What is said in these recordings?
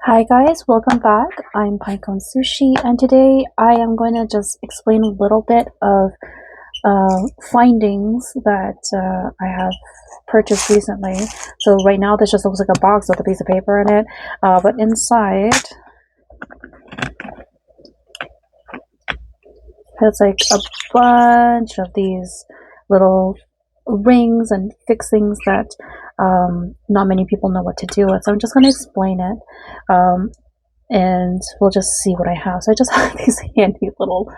Hi guys, welcome back. I'm pineconesushi, and today I am going to just explain a little bit of findings that I have purchased recently. So right now this just looks like a box with a piece of paper in it, but inside it's like a bunch of these little rings and fixings that not many people know what to do with. So I'm just going to explain it. And we'll just see what I have. So I just have these handy little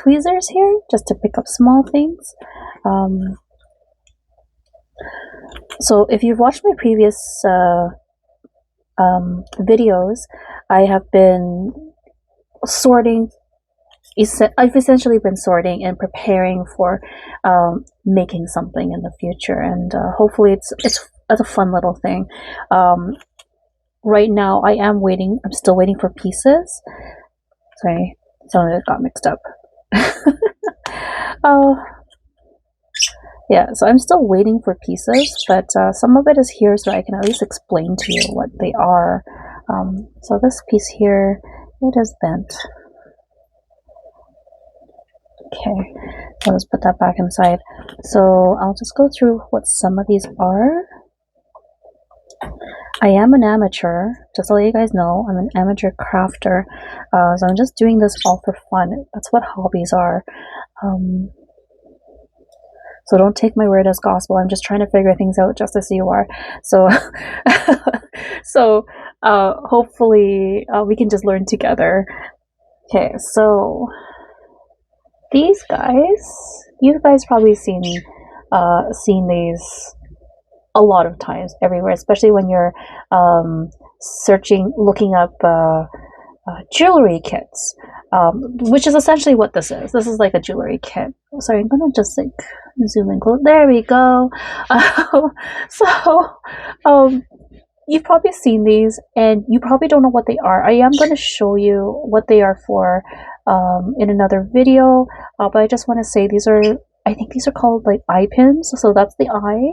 tweezers here just to pick up small things. So if you've watched my previous videos, I have been sorting. I've essentially been sorting and preparing for making something in the future, and hopefully it's a fun little thing. Right now I'm still waiting for pieces. Sorry, some of it got mixed up. Yeah, so I'm still waiting for pieces, but some of it is here so I can at least explain to you what they are. So this piece here, it is bent. Okay, so let's put that back inside. So I'll just go through what some of these are. I am an amateur, just to let you guys know. I'm an amateur crafter, so I'm just doing this all for fun. That's what hobbies are. So don't take my word as gospel. I'm just trying to figure things out just as you are. So, hopefully we can just learn together. Okay, so these guys, you guys probably seen these a lot of times everywhere, especially when you're looking up jewelry kits, which is essentially what this is. This is like a jewelry kit. Sorry, I'm gonna just like zoom in close. There we go. You've probably seen these, and you probably don't know what they are. I am going to show you what they are for in another video, but I just want to say I think these are called like eye pins. So that's the eye,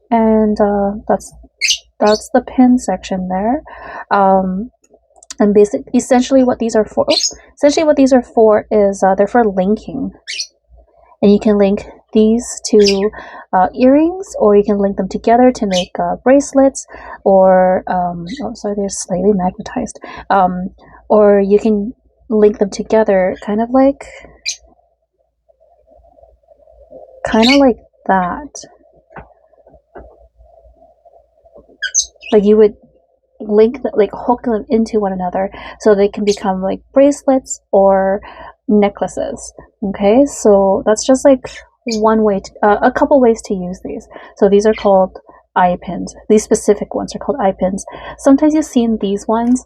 and that's the pin section there. And essentially what these are for is they're for linking, and you can link these to earrings, or you can link them together to make bracelets, or they're slightly magnetized, or you can link them together kind of like that. Like you would hook them into one another so they can become like bracelets or necklaces. Okay, so that's just like one way a couple ways to use these. So these are called eye pins. These specific ones are called eye pins. Sometimes you've seen these ones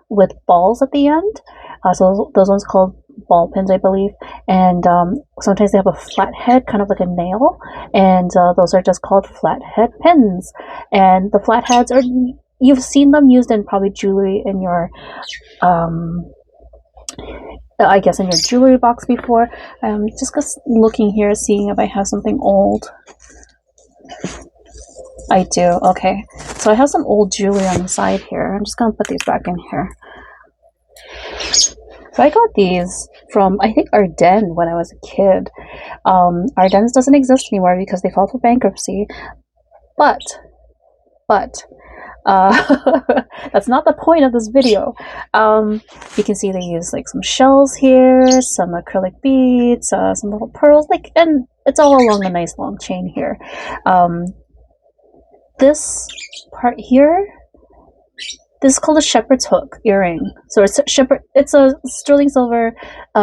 with balls at the end, so those ones called ball pins, I believe, and sometimes they have a flat head, kind of like a nail, and those are just called flat head pins. And the flat heads are, you've seen them used in probably jewelry in your I guess in your jewelry box before. Just looking here, seeing if I have something old. I do. Okay, so I have some old jewelry on the side here. I'm just gonna put these back in here. So I got these from, I think, Ardennes when I was a kid. Ardennes doesn't exist anymore because they filed for bankruptcy. But that's not the point of this video. You can see they use like some shells here, some acrylic beads, some little pearls, and it's all along a nice long chain here. This part here, this is called a shepherd's hook earring. So it's a sterling silver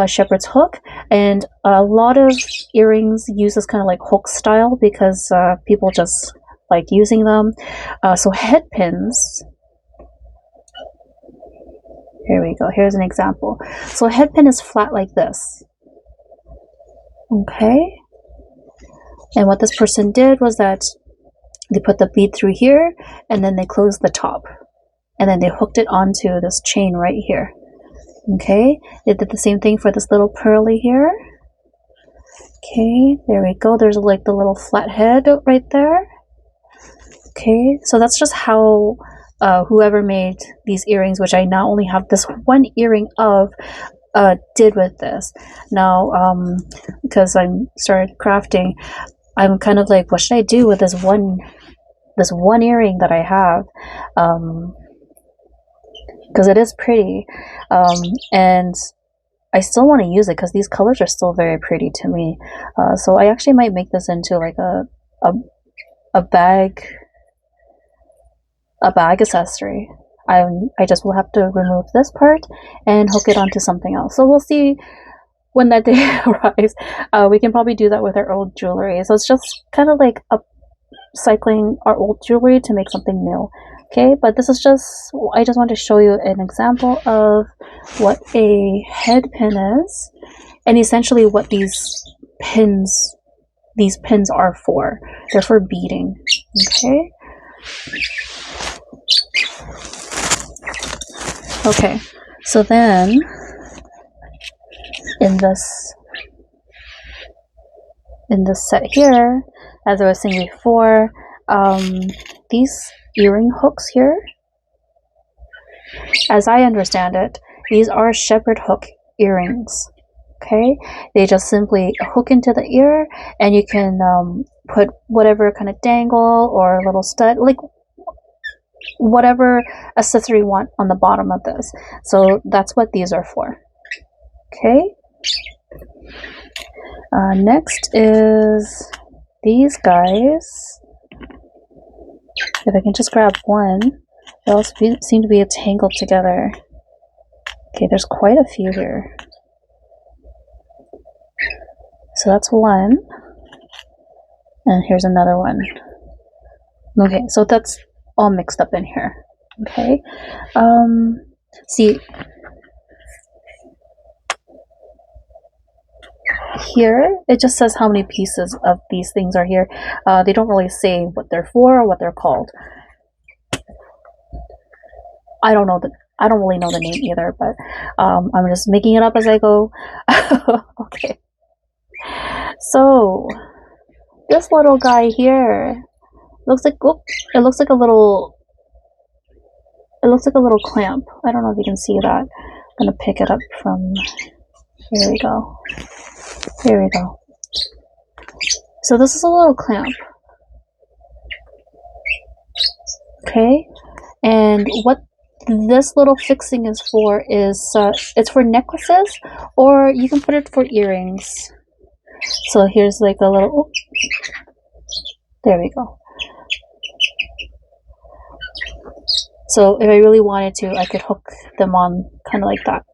shepherd's hook, and a lot of earrings use this kind of like hook style because people just like using them. So head pins. Here we go. Here's an example. So a head pin is flat like this. Okay. And what this person did was that they put the bead through here, and then they closed the top, and then they hooked it onto this chain right here. Okay, they did the same thing for this little pearly here. Okay, there we go. There's like the little flat head right there. Okay, so that's just how whoever made these earrings, which I now only have this one earring of, did with this. Now, because I'm started crafting, I'm kind of like, what should I do with this one earring that I have? Because it is pretty, and I still want to use it because these colors are still very pretty to me. So I actually might make this into like a bag accessory. I just will have to remove this part and hook it onto something else. So we'll see when that day arrives. We can probably do that with our old jewelry. So it's just kind of like upcycling our old jewelry to make something new. Okay, but this is just, I just want to show you an example of what a head pin is, and essentially what these pins are for. They're for beading. Okay. Okay, so then in this set here, as I was saying before, these earring hooks here, as I understand it, these are shepherd hook earrings. Okay, they just simply hook into the ear, and you can put whatever kind of dangle or little stud, like whatever accessory you want on the bottom of this. So that's what these are for. Okay. Next is these guys. If I can just grab one, they all seem to be tangled together. Okay, there's quite a few here. So that's one. And here's another one. Okay, so that's all mixed up in here. Okay. See, here it just says how many pieces of these things are here. They don't really say what they're for or what they're called. I don't really know the name either, but I'm just making it up as I go. Okay. So this little guy here looks like, it looks like a little clamp. I don't know if you can see that. I'm gonna pick it up from, here we go. Here we go. So this is a little clamp. Okay, and what this little fixing is for is, it's for necklaces, or you can put it for earrings. So here's like a little, there we go. So if I really wanted to, I could hook them on kind of like that.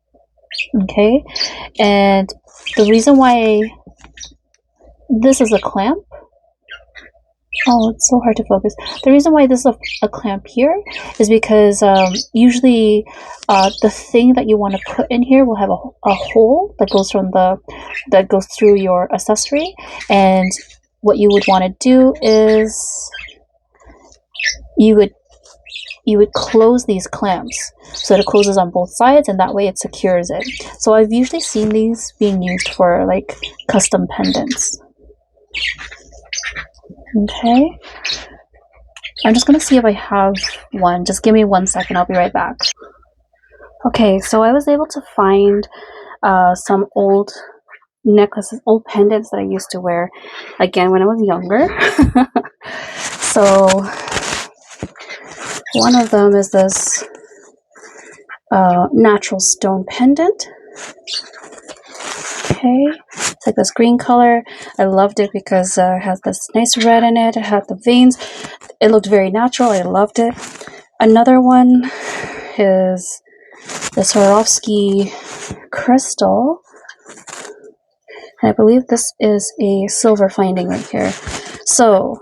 Okay, and the reason why this is a clamp, oh, it's so hard to focus. The reason why this is a clamp here is because usually the thing that you want to put in here will have a hole that goes through your accessory, and what you would want to do is you would close these clamps so that it closes on both sides, and that way it secures it. So I've usually seen these being used for like custom pendants. Okay, I'm just gonna see if I have one. Just give me 1 second, I'll be right back. Okay, so I was able to find some old necklaces, old pendants that I used to wear, again, when I was younger. So one of them is this natural stone pendant. Okay, it's like this green color. I loved it because it has this nice red in it. It had the veins. It looked very natural. I loved it. Another one is the Swarovski crystal. And I believe this is a silver finding right here. So,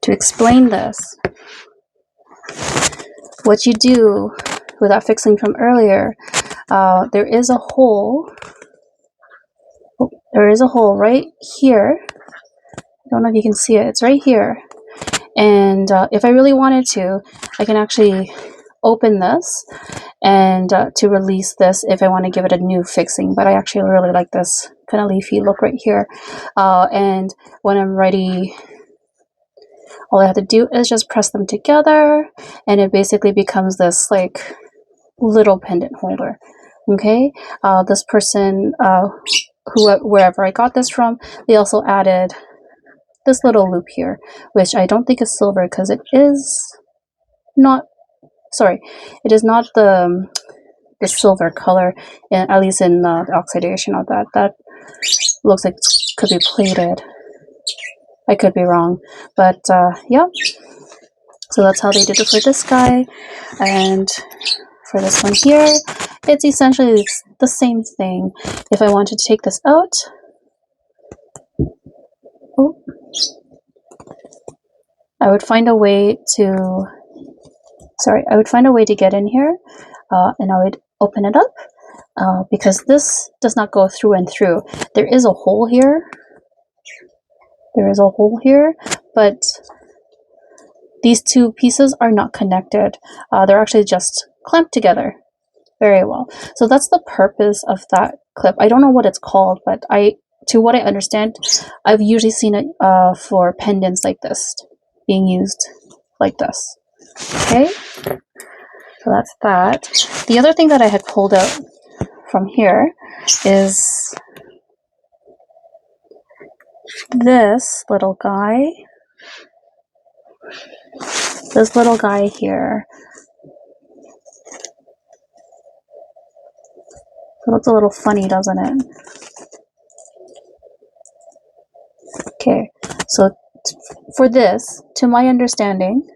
to explain this, what you do with that fixing from earlier, there is a hole. Oh, there is a hole right here. I don't know if you can see it. It's right here. And if I really wanted to, I can actually open this and to release this if I want to give it a new fixing. But I actually really like this kind of leafy look right here. And when I'm ready All I have to do is just press them together, and it basically becomes this like little pendant holder. Okay, this person, wherever I got this from, they also added this little loop here, which I don't think is silver because it is not. Sorry, it is not the silver color, at least in the oxidation of that. That looks like it could be plated. I could be wrong, but yeah. So that's how they did it for this guy, and for this one here, it's essentially the same thing. If I wanted to take this out, oh, I would find a way to. Sorry, I would find a way to get in here, and I would open it up. Because this does not go through and through. There is a hole here. There is a hole here, but these two pieces are not connected. They're actually just clamped together very well. So that's the purpose of that clip. I don't know what it's called, but to what I understand, I've usually seen it for pendants like this, being used like this. Okay, so that's that. The other thing that I had pulled out from here is this little guy. This little guy here. It looks a little funny, doesn't it? Okay, so for this, to my understanding,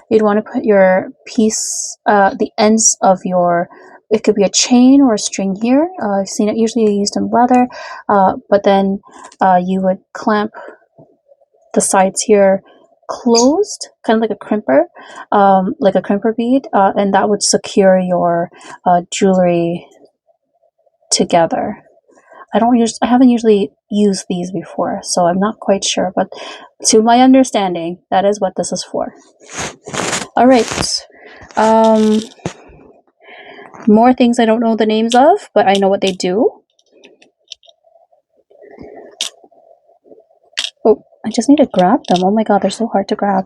you'd want to put your piece, the ends of your, it could be a chain or a string here. I've seen it usually used in leather, but then you would clamp the sides here closed, kind of like a crimper bead, and that would secure your jewelry together. I haven't usually used these before, so I'm not quite sure, but to my understanding, that is what this is for. All right. More things I don't know the names of, but I know what they do. Oh, I just need to grab them. Oh my god, they're so hard to grab.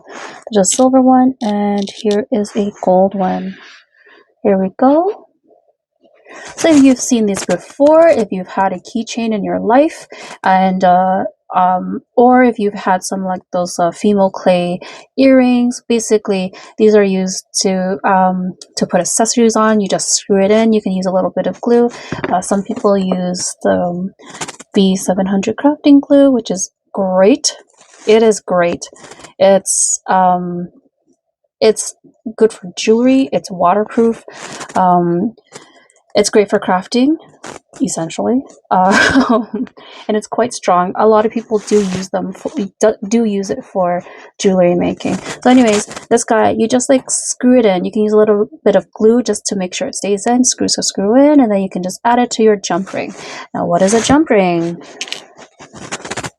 There's a silver one, and here is a gold one. Here we go. So if you've seen these before, if you've had a keychain in your life, and or if you've had some like those female clay earrings, basically these are used to put accessories on. You just screw it in. You can use a little bit of glue. Some people use the B700 crafting glue, which is great. It is great. It's good for jewelry. It's waterproof. It's great for crafting, essentially, and it's quite strong. A lot of people do use it for jewelry making. So anyways, this guy, you just like screw it in. You can use a little bit of glue just to make sure it stays in. Screw in, and then you can just add it to your jump ring. Now, what is a jump ring?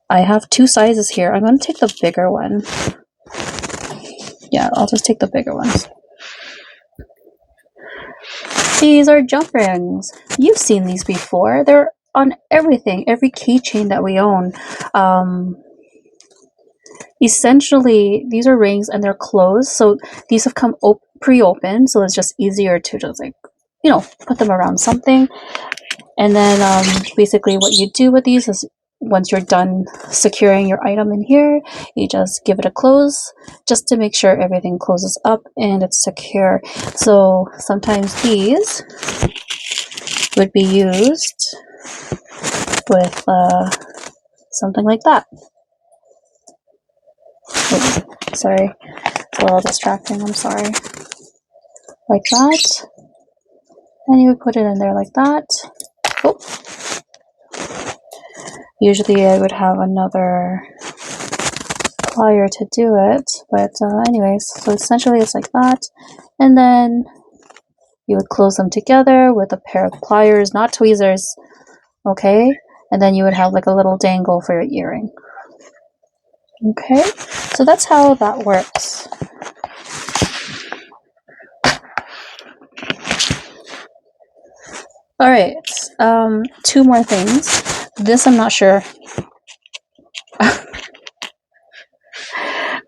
I have two sizes here. I'm going to take the bigger one. Yeah, I'll just take the bigger ones. These are jump rings. You've seen these before. They're on everything, every keychain that we own. Essentially, these are rings and they're closed. So these have come pre-opened, so it's just easier to just like, put them around something. And then basically what you do with these is once you're done securing your item in here, you just give it a close just to make sure everything closes up and it's secure. So sometimes these would be used with something like that. Oops, sorry, it's a little distracting, I'm sorry. Like that. And you would put it in there like that. Oh. Usually I would have another plier to do it, but anyways, so essentially it's like that, and then you would close them together with a pair of pliers, not tweezers, okay, and then you would have like a little dangle for your earring. Okay, so that's how that works. All right, two more things. This I'm not sure.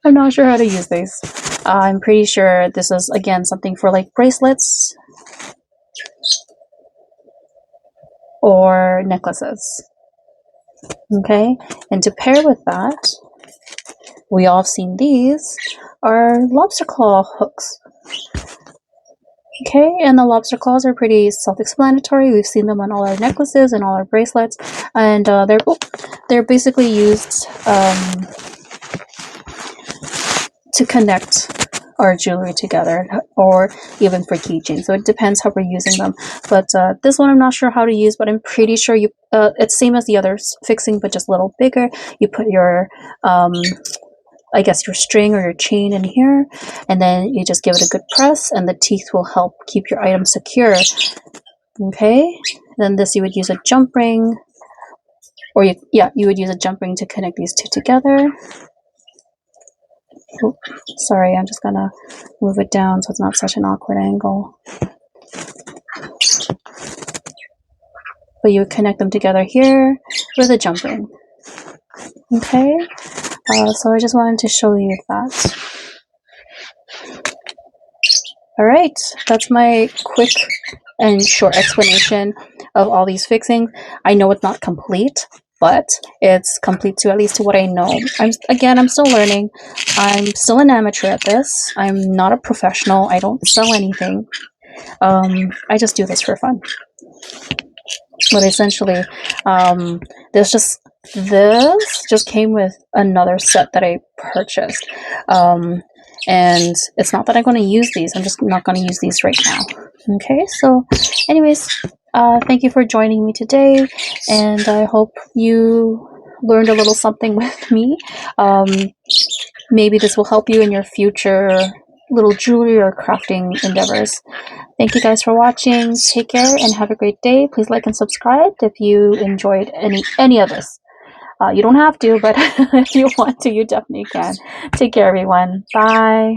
I'm not sure how to use these. I'm pretty sure this is, again, something for like bracelets or necklaces. Okay, and to pair with that, we all have seen these are lobster claw hooks. Okay, and the lobster claws are pretty self-explanatory. We've seen them on all our necklaces and all our bracelets, and they're basically used to connect our jewelry together, or even for keychains. So it depends how we're using them. But this one I'm not sure how to use, but I'm pretty sure you it's same as the other fixing, but just a little bigger. You put your I guess your string or your chain in here, and then you just give it a good press, and the teeth will help keep your item secure. Okay, then this you would use a jump ring, or you would use a jump ring to connect these two together. Oh, sorry, I'm just gonna move it down so it's not such an awkward angle. But you would connect them together here with a jump ring. Okay, so I just wanted to show you that. Alright, that's my quick and short explanation of all these fixings. I know it's not complete, but it's complete to at least to what I know. I'm still learning. I'm still an amateur at this. I'm not a professional. I don't sell anything. I just do this for fun. But essentially, this just came with another set that I purchased. And it's not that I'm going to use these. I'm just not going to use these right now. Okay, so anyways, thank you for joining me today, and I hope you learned a little something with me. Maybe this will help you in your future little jewelry or crafting endeavors. Thank you guys for watching. Take care and have a great day. Please like and subscribe if you enjoyed any of this. You don't have to, but if you want to, you definitely can. Take care, everyone. Bye.